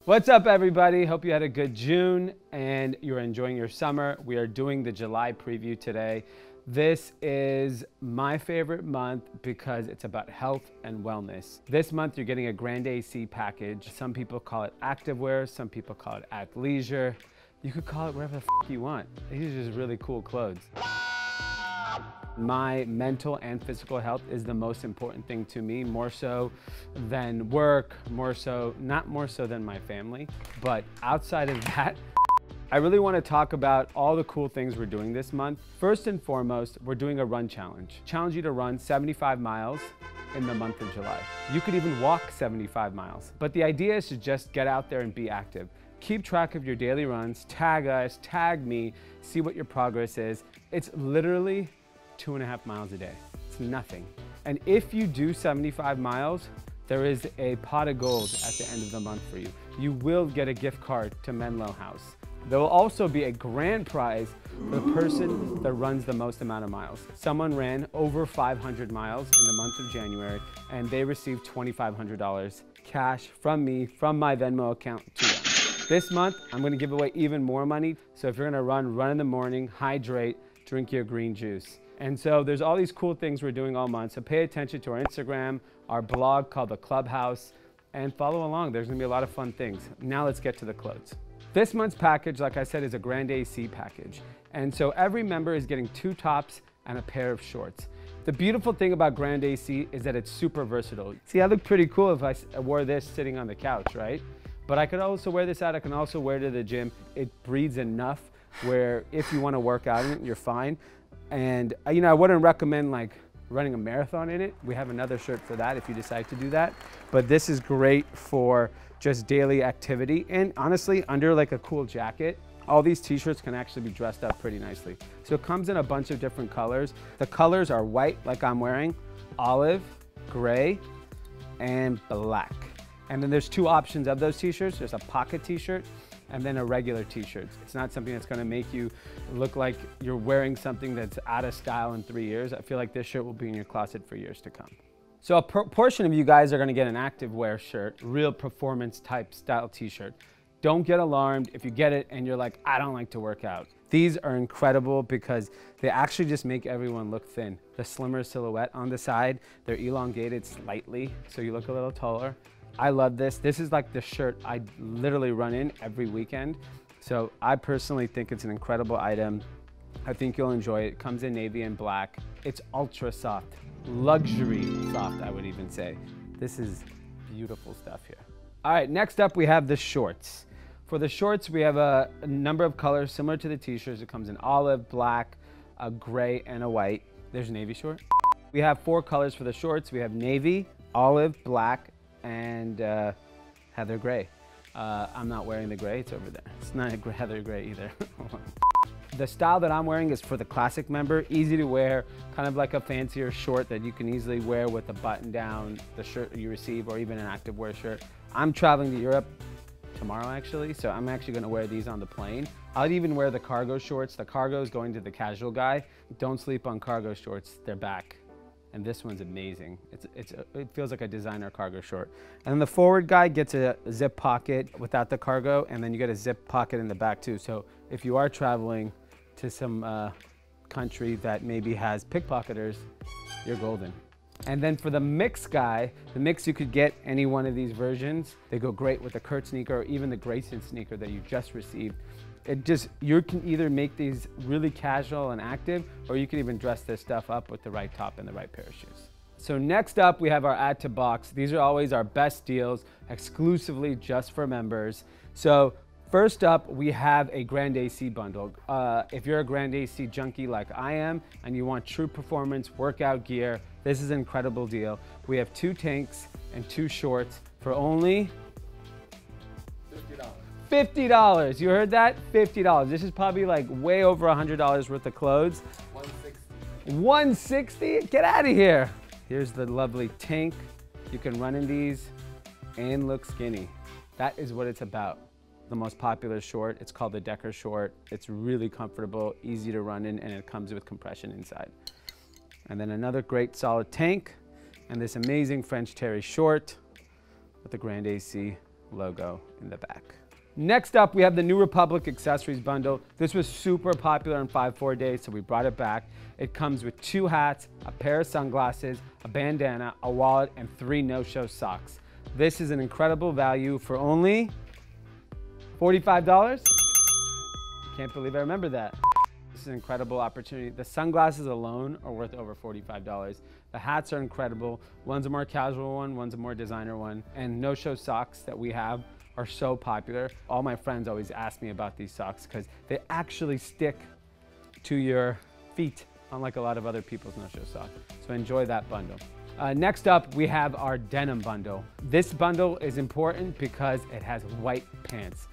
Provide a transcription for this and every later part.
What's up, everybody? Hope you had a good June and you're enjoying your summer. We are doing the July preview today. This is my favorite month because it's about health and wellness. This month, you're getting a Grande AC package. Some people call it activewear. Some people call it athleisure. You could call it whatever the f you want. These are just really cool clothes. My mental and physical health is the most important thing to me, more so than work, not more so than my family. But outside of that, I really want to talk about all the cool things we're doing this month. First and foremost, we're doing a run challenge. Challenge you to run 75 miles in the month of July. You could even walk 75 miles. But the idea is to just get out there and be active. Keep track of your daily runs, tag us, tag me, see what your progress is. It's literally 2.5 miles a day. It's nothing. And if you do 75 miles, there is a pot of gold at the end of the month for you. You will get a gift card to Menlo House. There will also be a grand prize for the person that runs the most amount of miles. Someone ran over 500 miles in the month of January, and they received $2,500 cash from me, from my Venmo account to them. This month, I'm gonna give away even more money. So if you're gonna run in the morning, hydrate, drink your green juice. And so there's all these cool things we're doing all month. So pay attention to our Instagram, our blog called The Clubhouse, and follow along. There's gonna be a lot of fun things. Now let's get to the clothes. This month's package, like I said, is a Grande AC package. And so every member is getting 2 tops and a pair of shorts. The beautiful thing about Grande AC is that it's super versatile. See, I look pretty cool if I wore this sitting on the couch, right? But I could also wear this out. I can also wear it to the gym. It breathes enough where if you wanna work out in it, you're fine. And I wouldn't recommend like running a marathon in it. We have another shirt for that if you decide to do that. But this is great for just daily activity. And honestly, under like a cool jacket, all these t-shirts can actually be dressed up pretty nicely. So it comes in a bunch of different colors. The colors are white, like I'm wearing, olive, gray, and black. And then there's 2 options of those t-shirts. There's a pocket t-shirt and then a regular t-shirt. It's not something that's gonna make you look like you're wearing something that's out of style in 3 years. I feel like this shirt will be in your closet for years to come. So a portion of you guys are gonna get an activewear shirt, real performance type style t-shirt. Don't get alarmed if you get it and you're like, I don't like to work out. These are incredible because they actually just make everyone look thin. The slimmer silhouette on the side, they're elongated slightly, so you look a little taller. I love this. This is like the shirt I literally run in every weekend. So I personally think it's an incredible item. I think you'll enjoy it. It comes in navy and black. It's ultra soft, luxury soft, I would even say. This is beautiful stuff here. All right, next up we have the shorts. For the shorts, we have a number of colors similar to the t-shirts. It comes in olive, black, a gray, and a white. There's a navy short. We have 4 colors for the shorts. We have navy, olive, black, and heather gray. I'm not wearing the gray, it's over there. It's not a heather gray either. The style that I'm wearing is for the classic member, easy to wear, kind of like a fancier short that you can easily wear with a button down, the shirt you receive, or even an activewear shirt. I'm traveling to Europe tomorrow actually, so I'm actually gonna wear these on the plane. I'd even wear the cargo shorts. The cargo is going to the casual guy. Don't sleep on cargo shorts, they're back. And this one's amazing. It feels like a designer cargo short. And then the forward guy gets a zip pocket without the cargo, and then you get a zip pocket in the back too. So if you are traveling to some country that maybe has pickpocketers, you're golden. And then for the mix guy, the mix, you could get any one of these versions. They go great with the Kurt sneaker or even the Grayson sneaker that you just received. You can either make these really casual and active, or you can even dress this stuff up with the right top and the right pair of shoes. So next up, we have our add to box. These are always our best deals, exclusively just for members. So first up, we have a Grande AC bundle. If you're a Grande AC junkie like I am, and you want true performance workout gear, this is an incredible deal. We have 2 tanks and 2 shorts for only $50. You heard that? $50. This is probably like way over $100 worth of clothes. $160? Get out of here. Here's the lovely tank. You can run in these and look skinny. That is what it's about. The most popular short, it's called the Decker short. It's really comfortable, easy to run in, and it comes with compression inside. And then another great solid tank, and this amazing French terry short with the Grande AC logo in the back. Next up, we have the New Republic accessories bundle. This was super popular on 5-4 days, so we brought it back. It comes with 2 hats, a pair of sunglasses, a bandana, a wallet, and 3 no-show socks. This is an incredible value for only $45. Can't believe I remember that. This is an incredible opportunity. The sunglasses alone are worth over $45. The hats are incredible. One's a more casual one, one's a more designer one. And no-show socks that we have are so popular. All my friends always ask me about these socks because they actually stick to your feet, unlike a lot of other people's no-show socks. So enjoy that bundle. Next up, we have our denim bundle. This bundle is important because it has white pants.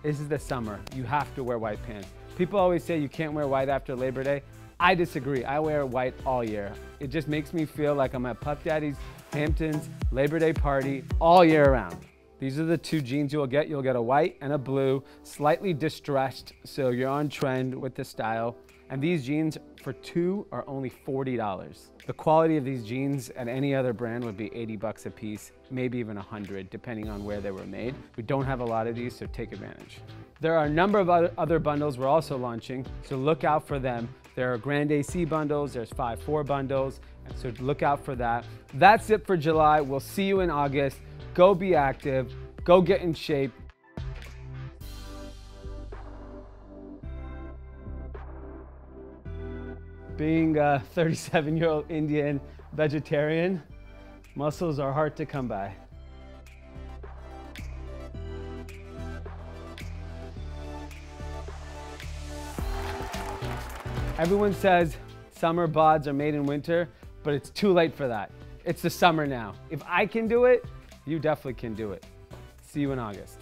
This is the summer. You have to wear white pants. People always say you can't wear white after Labor Day. I disagree. I wear white all year. It just makes me feel like I'm at Puff Daddy's, Hamptons, Labor Day party all year round. These are the 2 jeans you'll get. You'll get a white and a blue, slightly distressed, so you're on trend with the style. And these jeans for 2 are only $40. The quality of these jeans at any other brand would be 80 bucks a piece, maybe even 100, depending on where they were made. We don't have a lot of these, so take advantage. There are a number of other bundles we're also launching, so look out for them. There are Grand AC bundles, there's 5-4 bundles, so look out for that. That's it for July. We'll see you in August. Go be active, go get in shape. Being a 37-year-old Indian vegetarian, muscles are hard to come by. Everyone says summer bods are made in winter, but it's too late for that. It's the summer now. If I can do it, you definitely can do it. See you in August.